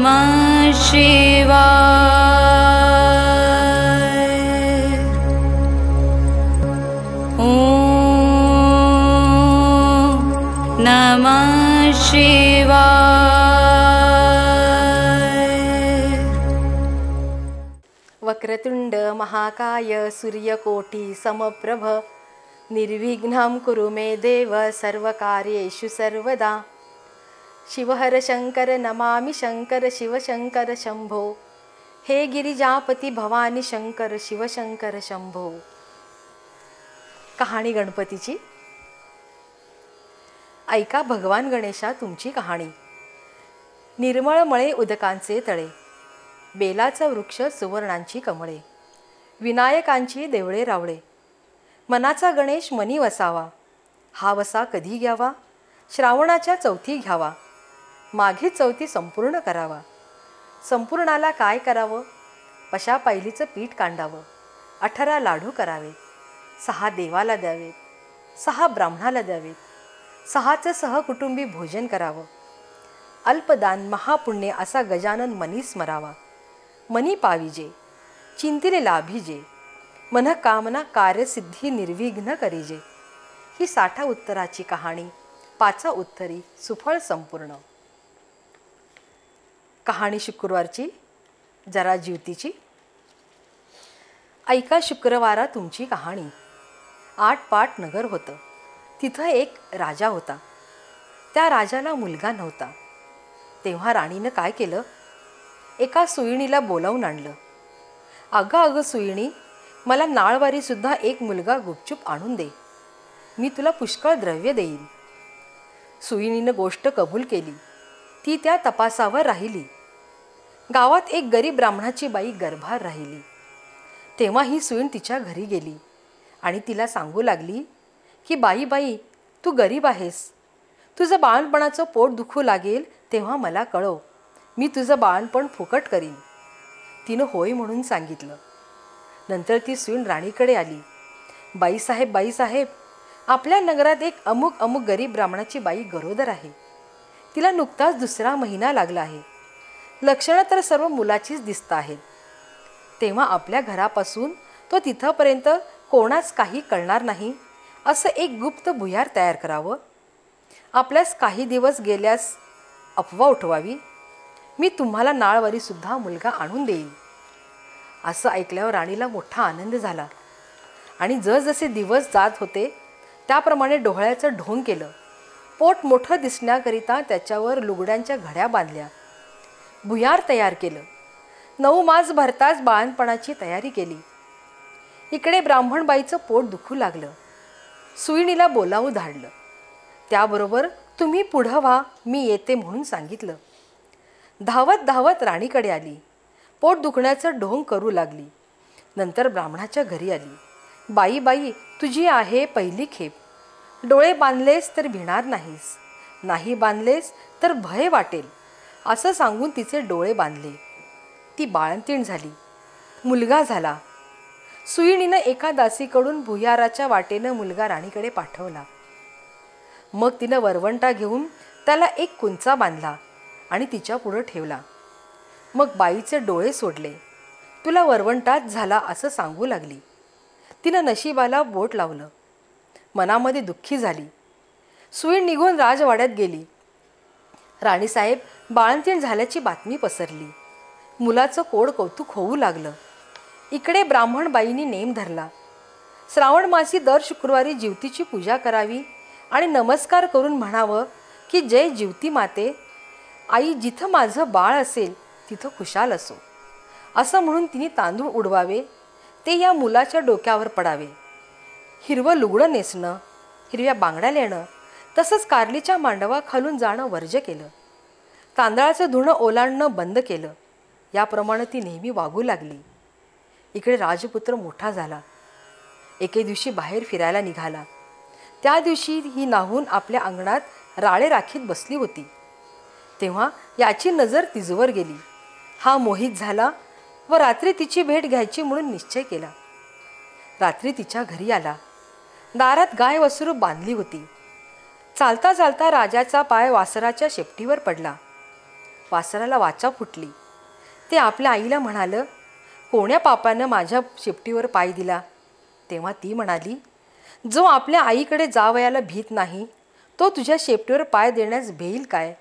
नमः शिवाय। ॐ नमः शिवाय। वक्रतुंड महाकाय सूर्यकोटी समप्रभ निर्विघ्नं कुरु मे देव सर्वकार्येषु सर्वदा। शिवहर शंकर नमामि शंकर शिवशंकर शंभो। हे गिरिजापती भवानी शंकर शिवशंकर शंभो। कहाणी गणपतीची। ऐका भगवान गणेशा तुमची कहाणी। निर्मळ मळे उदकांचे तळे, बेलाचा वृक्ष सुवर्णांची कमळे, विनायकांची देवळे रावळे, मनाचा गणेश मनी वसावा। हा वसा कधी घ्यावा? श्रावणाच्या चौथी घ्यावा। माघी चौथी संपूर्ण करावा। संपूर्णाला काय करावं? पशा पायलीचं पीठ कांडावं, 18 लाडू करावेत, 6 देवाला द्यावेत, 6 ब्राह्मणाला द्यावेत, 6चं सहकुटुंबी भोजन करावं। अल्पदान महापुण्य असा गजानन मनी स्मरावा। मनी पाविजे चिंतिले लाभिजे, मन कामना कार्यसिद्धी निर्विघ्न करिजे। ही 60 उत्तराची कहाणी 5 उत्तरी सुफळ संपूर्ण। कहाणी शुक्रवारची जरा जीवतीची। ऐका शुक्रवारा तुमची कहाणी। 8 पाट नगर होतं। तिथं एक राजा होता। त्या राजाला मुलगा नव्हता। तेव्हा राणीनं काय केलं? एका सुईणीला बोलावून आणलं। अगं सुईणी, मला नाळवारी सुद्धा एक मुलगा गुपचूप आणून दे, मी तुला पुष्कळ द्रव्य देईन। सुईणीनं गोष्ट कबूल केली। ती त्या तपासावर राहिली। गावात एक गरीब ब्राह्मणाची बाई गर्भार राहिली। तेव्हा ही सुईण तिच्या घरी गेली आणि तिला सांगू लागली की बाई तू गरीब आहेस, तुझं बाळणपणाचं पोट दुखू लागेल तेव्हा मला कळव, मी तुझं बाळणपण फुकट करीन। तिनं होय म्हणून सांगितलं। नंतर ती सुईण राणीकडे आली। बाईसाहेब, आपल्या नगरात एक अमुक गरीब ब्राह्मणाची बाई गरोदर आहे। तिला नुकताच 2रा महिना लागला आहे। लक्षणं तर सर्व मुलाचीच दिसत आहेत। तेव्हा आपल्या घरापासून तो तिथपर्यंत कोणाच काही कळणार नाही असं एक गुप्त भुयार तयार करावं। आपल्यास काही दिवस गेल्यास अफवा उठवावी, मी तुम्हाला नाळवारी सुद्धा मुलगा आणून देईन। असं ऐकल्यावर राणीला मोठा आनंद झाला आणि जसजसे दिवस जात होते त्याप्रमाणे डोहाळ्याचं ढोंग केलं। पोट मोठं दिसण्याकरिता त्याच्यावर लुगड्यांच्या घड्या बांधल्या, भुयार तयार केलं। 9 मास भरताच बाळणपणाची तयारी केली। इकडे ब्राह्मणबाईचं पोट दुखू लागलं। सुईणीला बोलावून धाडलं। त्याबरोबर तुम्ही पुढं व्हा, मी येते म्हणून सांगितलं। धावत राणीकडे आली। पोट दुखण्याचं ढोंग करू लागली। नंतर ब्राह्मणाच्या घरी आली। बाई तुझी आहे पहिली खेप, डोळे बांधलेस तर भिणार नाहीस, नाही बांधलेस तर भय वाटेल असं सांगून तिचे डोळे बांधले। ती बाळंतीण झाली, मुलगा झाला। सुईणीनं एका दासीकडून भुयाराच्या वाटेनं मुलगा राणीकडे पाठवला। मग तिनं वरवंटा घेऊन त्याला एक कुंचा बांधला आणि तिच्या पुढं ठेवला। मग बाईचे डोळे सोडले। तुला वरवंटाच झाला असं सांगू लागली। तिनं नशिबाला बोट लावलं। मनामध्ये दुःखी झाली। सुईण निघून राजवाड्यात गेली। राणीसाहेब बाळंतीण झाल्याची बातमी पसरली। मुलाचं कोड कौतुक होऊ लागलं। इकडे ब्राह्मणबाईंनी नेम धरला। श्रावण मासी दर शुक्रवारी जीवतीची पूजा करावी आणि नमस्कार करून म्हणावं की जय जीवती माते, आई जिथं माझं बाळ असेल तिथं खुशाल असो असं म्हणून तिने तांदूळ उडवावे, ते या मुलाच्या डोक्यावर पडावे। हिरवं लुगडं नेसणं, हिरव्या बांगड्या लेणं, तसंच कारलीच्या मांडवाखालून जाणं वर्ज्य केलं। तांदळाचं धुणं ओलांडणं बंद केलं। याप्रमाणे ती नेहमी वागू लागली। इकडे राजपुत्र मोठा झाला। एके दिवशी बाहेर फिरायला निघाला। त्या दिवशी ही नाहून आपल्या अंगणात राळे राखीत बसली होती। तेव्हा याची नजर तिजवर गेली। हा मोहित झाला व रात्री तिची भेट घ्यायची म्हणून निश्चय केला। रात्री तिच्या घरी आला। दारात गाय वसरू बांधली होती। चालता चालता राजाचा पाय वासराच्या शेपटीवर पडला। वासराला वाचा फुटली. ते आपल्या आईला म्हणालं, कोण्या पापानं माझ्या शेपटीवर पाय दिला? तेव्हा ती म्हणाली, जो आपल्या आईकडे जावयाला भीत नाही तो तुझ्या शेपटीवर पाय देण्यास भेईल काय?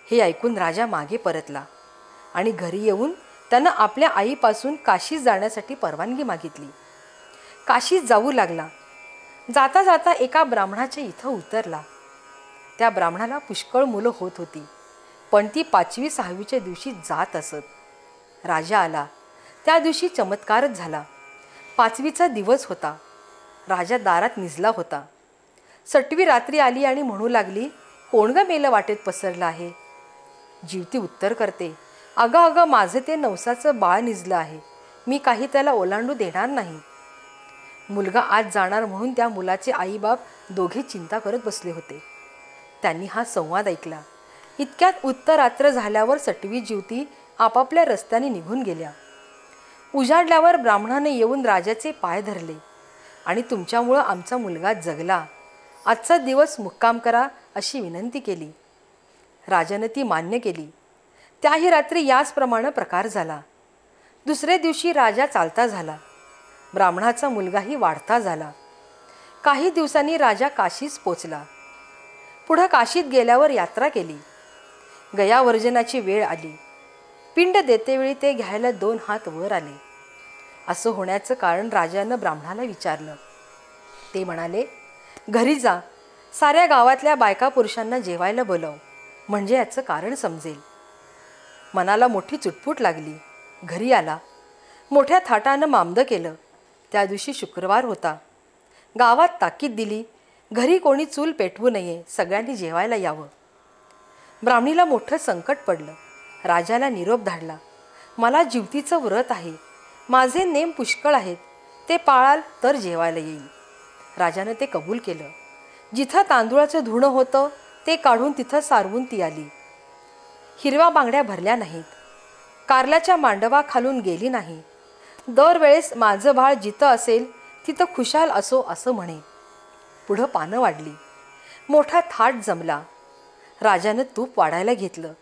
हे ऐकून राजा मागे परतला आणि घरी येऊन त्यानं आपल्या आईपासून काशीत जाण्यासाठी परवानगी मागितली. काशीत जाऊ लागला. जाता जाता एका ब्राह्मणाच्या इथं उतरला. त्या ब्राह्मणाला पुष्कळ मुलं होत होती, पण ती 5वी-6वीच्या दिवशी जात असत. राजा आला. त्या दिवशी चमत्कारच झाला. 5वीचा दिवस होता. राजा दारात निजला होता. 6वी रात्री आली आणि म्हणू लागली, कोण ग मेलं वाटेत पसरलं आहे? जीवती उत्तर करते, अगं अगं, माझं ते नवसाचं बाळ निजलं आहे, मी काही त्याला ओलांडू देणार नाही. मुलगा आज जाणार म्हणून त्या मुलाचे आईबाप दोघे चिंता करत बसले होते. त्यांनी हा संवाद ऐकला. इतक्यात उत्तरात्र झाल्यावर 6वी जीवती आपापल्या रस्त्याने निघून गेल्या. उजाडल्यावर ब्राह्मणाने येऊन राजाचे पाय धरले आणि तुमच्यामुळं आमचा मुलगा जगला, आजचा दिवस मुक्काम करा अशी विनंती केली. राजाने ती मान्य केली. त्याही रात्री याचप्रमाणे प्रकार झाला. दुसऱ्या दिवशी राजा चालता झाला. ब्राह्मणाचा मुलगाही वाढता झाला. काही दिवसांनी राजा काशीस पोचला. पुढं काशीत गेल्यावर यात्रा केली. गयावर्जनाची वेळ आली. पिंड देतेवेळी ते घ्यायला 2 हात वर आले. असं होण्याचं कारण राजानं ब्राह्मणाला विचारलं. ते म्हणाले, घरी जा, साऱ्या गावातल्या बायका पुरुषांना जेवायला बोलव, म्हणजे याचं कारण समजेल. मनाला मोठी चुटपुट लागली. घरी आला. मोठ्या थाटानं मामदं केलं. त्या दिवशी शुक्रवार होता. गावात ताकीद दिली, घरी कोणी चूल पेटवू नये, सगळ्यांनी जेवायला यावं. ब्राह्मणीला मोठं संकट पडलं. राजाला निरोप धाडला, मला जीवतीचं व्रत आहे, माझे नेम पुष्कळ आहेत, ते पाळाल तर जेवायला येईल. राजानं ते कबूल केलं. जिथं तांदूळाचं धुणं होतं ते काढून तिथं सारवून ती आली. हिरव्या बांगड्या भरल्या नाहीत. कारल्याच्या मांडवा खालून गेली नाही. दरवेळेस माझं बाळ जिथं असेल तिथं खुशाल असो असं म्हणे. पुढं पानं वाढली. मोठा थाट जमला. राजानं तूप वाढायला घेतलं.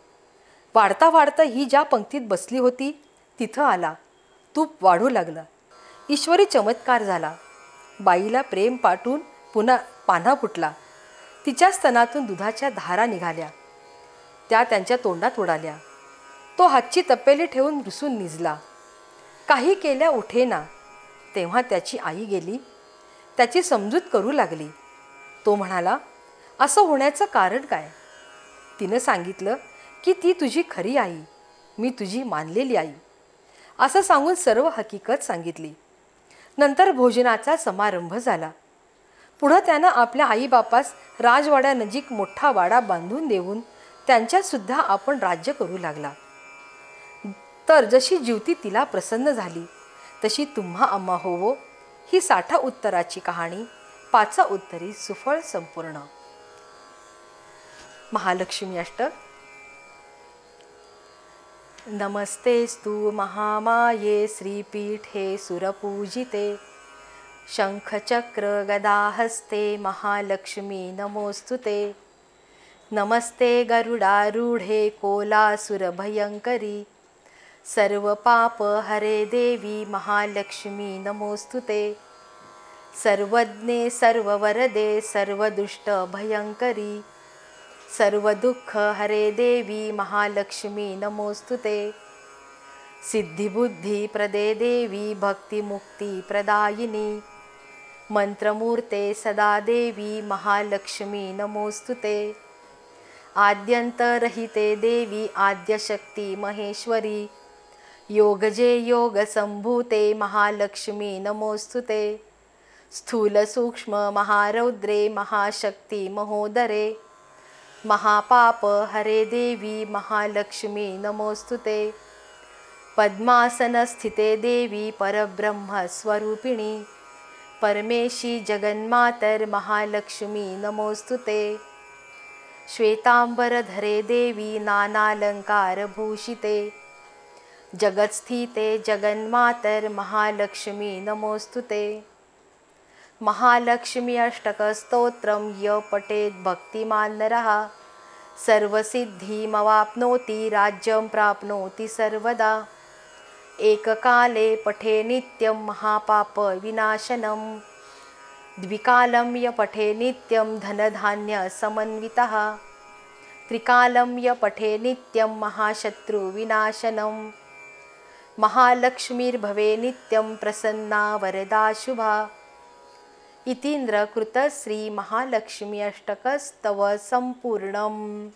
वाढता वाढता ही ज्या पंक्तीत बसली होती तिथं आला. तूप वाढू लागलं. ईश्वरी चमत्कार झाला. बाईला प्रेम पाठून पुन्हा पान्हा फुटला. तिच्या स्तनातून दुधाच्या धारा निघाल्या. त्या त्यांच्या तोंडात उडाल्या. तो हातची तपेली ठेवून रुसून निजला. काही केल्या उठेना. तेव्हा त्याची आई गेली. त्याची समजूत करू लागली. तो म्हणाला, असं होण्याचं कारण काय? तिनं सांगितलं की ती तुझी खरी आई, मी तुझी मानलेली आई, असं सांगून सर्व हकीकत सांगितली. नंतर भोजनाचा समारंभ झाला. पुढं त्यानं आपल्या आईबापास राजवाड्यानजीक मोठा वाडा बांधून देऊन त्यांच्यातसुद्धा आपण राज्य करू लागला. तर जशी जीवती तिला प्रसन्न झाली तशी तुम्हा आम्हा होवो, ही 60 उत्तराची कहाणी 5 उत्तरी सुफळ संपूर्ण. महालक्ष्मी अष्टक. नमस्तेस्तु महामाये श्रीपीठे सुरपूजिते, शंखचक्र गदाहस्ते महालक्ष्मी नमोस्तुते. नमस्ते गरुडारूढे कोलासुरभयंकरी, सर्व पाप हरे देवी महालक्ष्मी नमोस्तुते. सर्वज्ञे सर्ववरदे सर्वदुष्ट भयंकरी, सर्व दुःख हरे देवी महालक्ष्मी नमोस्तुते. सिद्धिबुद्धी प्रदे देवी भक्तिमुक्ती प्रदायिनी, मंत्रमूर्ते सदा देवी महालक्ष्मी नमोस्तुते. आद्यंतरहिते देवी आद्यशक्ती महेश्वरी, योगजे योग संभूते महालक्ष्मी नमोस्तुते. स्थूल सूक्ष्म महारौद्रे महाशक्ती महोदरे, महापाप हरे देवी महालक्ष्मी नमोस्तुते. पद्मासनस्थिते देवी परब्रह्म स्वरूपिणी, परमेशी जगन्मातर महालक्ष्मी नमोस्तुते. श्वेतांबरधरे देवी नानालंकार भूषिते, जगत्स्थिते जगन्मातर महालक्ष्मी नमोस्तुते. महालक्ष्मी अष्टकस्तोत्रम य पठेत् भक्तिमान नरः सर्वसिद्धिमवाप्नोति राज्यं प्राप्नोति सर्वदा। एककाले पठे नित्यं महापापविनाशनं, द्विकालं य पठे नित्यं धनधान्यसमन्वितः, त्रिकालं य पठे नित्यं महाशत्रुविनाशनं, महालक्ष्मीर्भवे नित्यं प्रसन्ना वरदा शुभा। इतीन्द्रकृत श्री महालक्ष्मी अष्टकस्तव संपूर्णम्।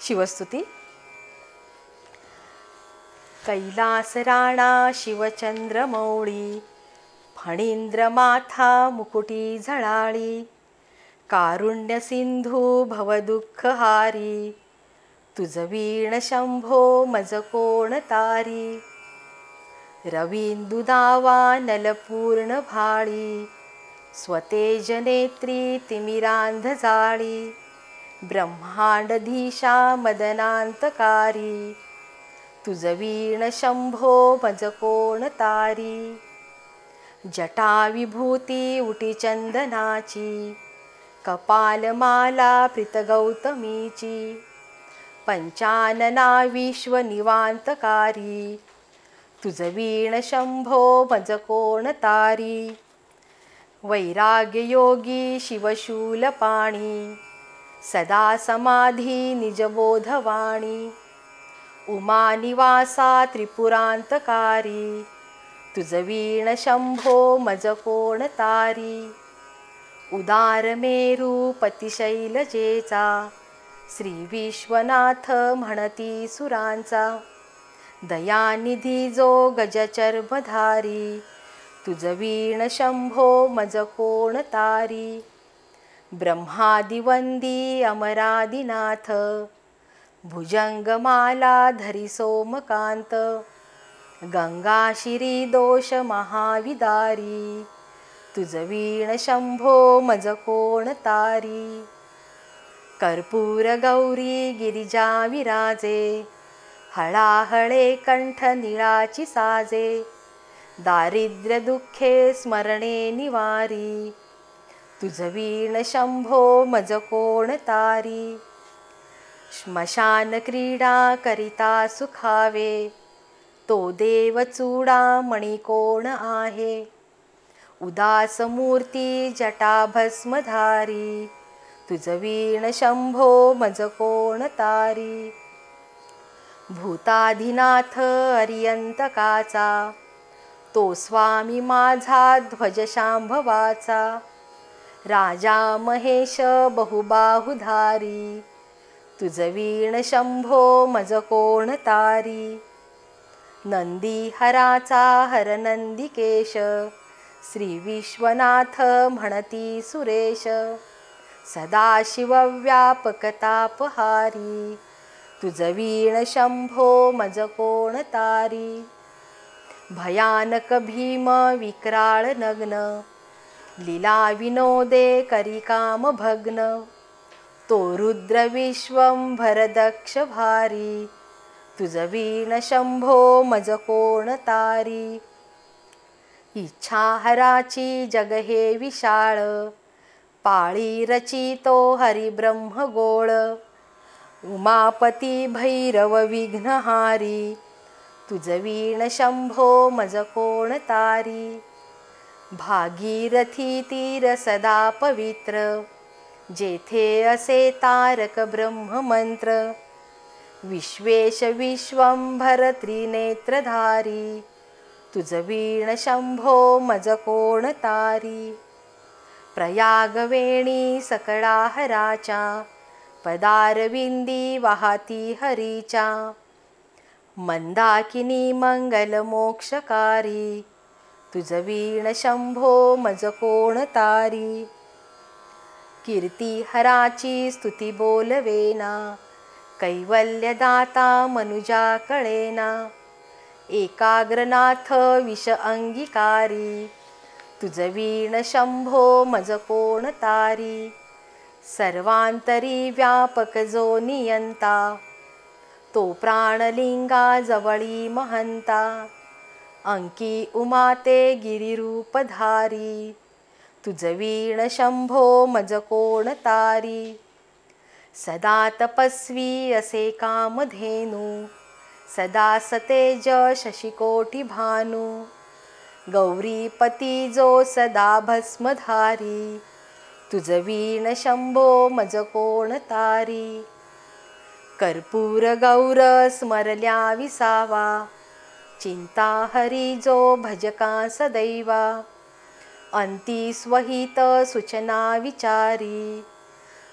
शिवस्तुती। कैलासराणा शिवचंद्रमौळी, फणींद्रमाथा मुकुटी झळाळी, कारुण्य सिंधू भवदुःखहारी, तुझ वीण शंभो मज कोण तारी। रवींदुदावा नलपूर्ण भाळी, स्वतेज नेत्री तिमिरांध जाळी, ब्रह्मांडधीशा मदनांतकारी, तुझ वीण शंभो मज कोण तारी। जटा विभूती उटी चंदनाची, कपालमाला प्रीतगौतमीची, पंचानना विश्वनिवांतकारी, तुझ वीण शंभो मज कोण तारी। वैराग्ययोगी शिवशूलपाणी, सदा समाधी निजबोधवाणी, उमानिवासा त्रिपुरांतकारी, तुझ वीण शंभो मज कोण तारी। उदारमेरू पतिशैलजेचा, श्री विश्वनाथ म्हणती सुरांचा, दयानिधी जो गजचर्मधारी, तुझ वीण शंभो मज कोण तारी। ब्रह्मादिवंदी अमरादिनाथ, भुजंगमाला धरी सोमकांत, गंगाशिरी दोष महाविदारी, तुझ वीण शंभो मज कोण तारी। कर्पूर गौरी गिरिजा विराजे, हळाहळे कंठ निळाची साजे, दारिद्र्य दुःखे स्मरणे निवारी, तुझ वीण शंभो मज कोण तारी। श्मशान क्रीडा करिता सुखावे, तो देव चूडामणी कोण आहे, उदास मूर्ती जटा भस्मधारी, तुझ वीण शंभो मज कोण तारी। भूताधिनाथ अरियंतकाचा, तो स्वामी माझा ध्वज शांभवाचा, राजा महेश बहुबाहुधारी, तुझ वीण शंभो मज कोण तारी। नंदी हराचा हरनंदिकेश, श्री विश्वनाथ म्हणती सुरेश, सदाशिव व्यापकतापहारी, तुझ वीण शंभो मज कोण तारी। भयानक भीम विक्राळ नग्न, लीला विनोदे करी काम भग्न, तो रुद्र विश्वंभर दक्ष भारी, तुझ वीण शंभो मज कोण तारी। इच्छाहराची जग हे विशाळ, पाळी रचितो हरिब्रह्म गोळ, उमापती भैरव विघ्नहारी, तुझ वीण शंभो मज कोण तारी. भागीरथी तीर सदा पवित्र, जेथे असे तारक ब्रह्ममंत्र. विश्वेश विश्वंभर त्रिनेत्रधारी, तुझ वीण शंभो मज कोण तारी. प्रयागवेणी सकळाहराच्या, पदारविंदी वाहती हरीच्या. मंदाकिनी मंगल मोक्षकारी, तुझ वीण शंभो मज कोण तारी. कीर्ती हराची स्तुती बोलवेना, कैवल्यदाता मनुजा कळेना. एकाग्रनाथ विष अंगीकारी, तुझ वीण शंभो मज कोण तारी. सर्वांतरी व्यापक जो नियंता, तो प्राणलिंगा जवळी महंता. अंकी उमाते गिरिरूपधारी, तुझ वीण शंभो मज कोण तारी. सदा तपस्वी असे कामधेनू, सदा सतेज शशिकोटी भानू. गौरीपती जो सदा भस्मधारी, तुझ वीण शंभो मज कोण तारी. कर्पूर गौर स्मरल्या विसावा, चिंता हरी जो भजका सदैवा. अंती स्वहित सूचना विचारी,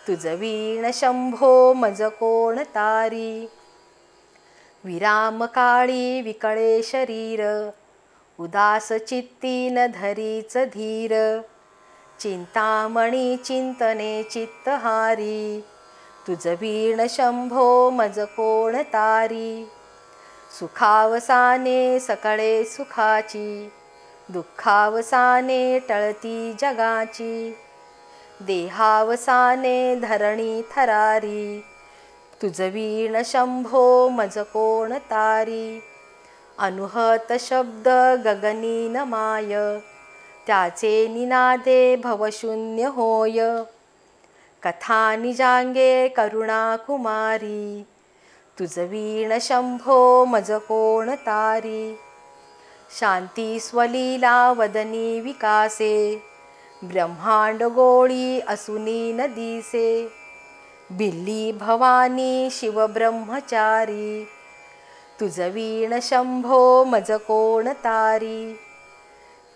तुझ वीण शंभो मज कोण तारी. विराम काळी विकळे शरीर, उदास चित्ती न धरीच धीर. चिंतामणी चिंतने चित्तहारी, तुझ वीण शंभो मज कोण तारी. सुखावसाने सकळे सुखाची, दुःखावसाने टळती जगाची. देहावसाने धरणी थरारी, तुझ वीण शंभो मज कोण तारी. अनुहत शब्द गगनी न माय, त्याचे निनादे भवशून्य होय. कथा निजांगे करुणा कुमारी, तुझ वीण शंभो मज कोण तारी. शांती स्वलीला वदनी विकासे, ब्रह्मांड गोळी असुनी न दिसे. बिल्ली भवानी शिव ब्रह्मचारी, तुझ वीण शंभो मज कोण तारी.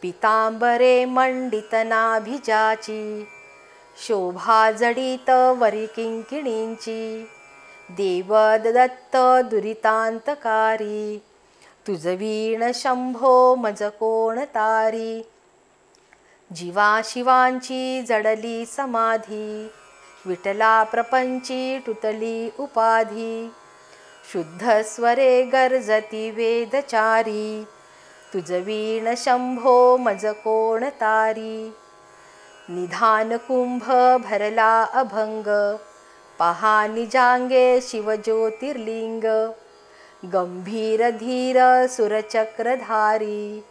पितांबरे मंडित नाभिजाची, शोभा जडित वरी किंकिणींची. देवदत्त दुरितांतकारी, तुझ वीण शंभो मज कोण तारी. जीवा शिवांची जडली समाधी, विठला प्रपंची तुटली उपाधी. शुद्ध स्वरे गर्जती वेदचारी, तुझ वीण शंभो मज कोण तारी. निधान कुंभ भरला अभंग, पहा निजांगे शिवज्योतिर्लिंग. गंभीर धीर सुरचक्रधारी,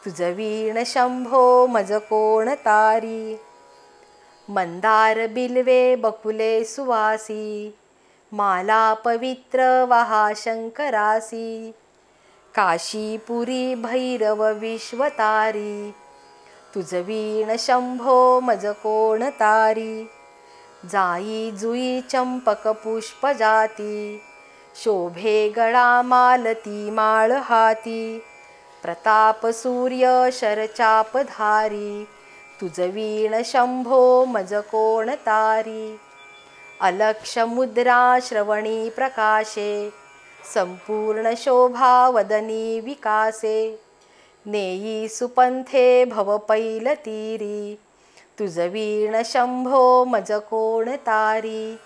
तुझ वीण शंभो मज कोण तारी. मंदार बिल्वे बकुले सुवासी, माला पवित्र वहा शंकरासी. काशीपुरी भैरव विश्वतारी, तुझ वीण शंभो मज कोण तारी. जाई जुई चंपक पुष्प जाती, शोभे गळा मालती माळ हाती. प्रताप सूर्य शरचापधारी, तुझ वीण शंभो मज कोण तारी. अलक्ष मुद्रा श्रवणी प्रकाशे, संपूर्ण शोभा वदनी विकासे. नेई सुपंथे भव पैल तीरी, तुझ वीण शंभो मज कोण तारी.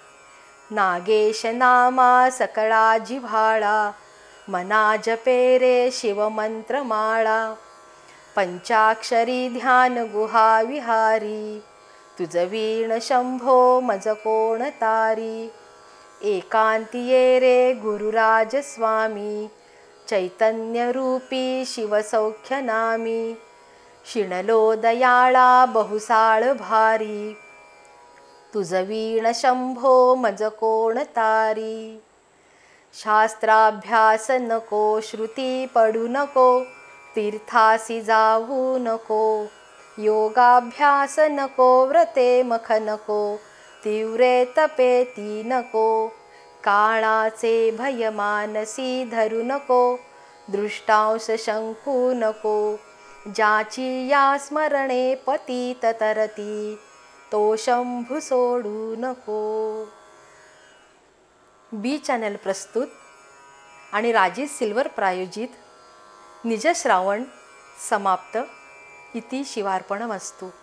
नागेश नामा सकळा जिव्हाळा, मना जपे रे शिवमंत्रमाळा. पंचाक्षरी ध्यान गुहा विहारी, तुझ वीण शंभो मज कोण तारी. एकांती ये रे गुरुराज स्वामी, चैतन्य रूपी शिवसौख्य नामी. शिणलो दयाळा बहुसाळ भारी, तुझ वीण शंभो मज कोण तारी. शास्त्राभ्यास नको, श्रुती पडू नको, तीर्थासी जाऊ नको, योगाभ्यास नको, व्रते मख नको, तीव्रे तपे ती नको, काळाचे भय मानसी धरू नको, दृष्टांश शंकू नको, ज्याची या स्मरणे पतित तरती, तो शंभू सोडू नको. बी चॅनल प्रस्तुत आणि राजेश सिल्वर प्रायोजित निजश्रावण समाप्त. इति शिवार्पणमस्तु.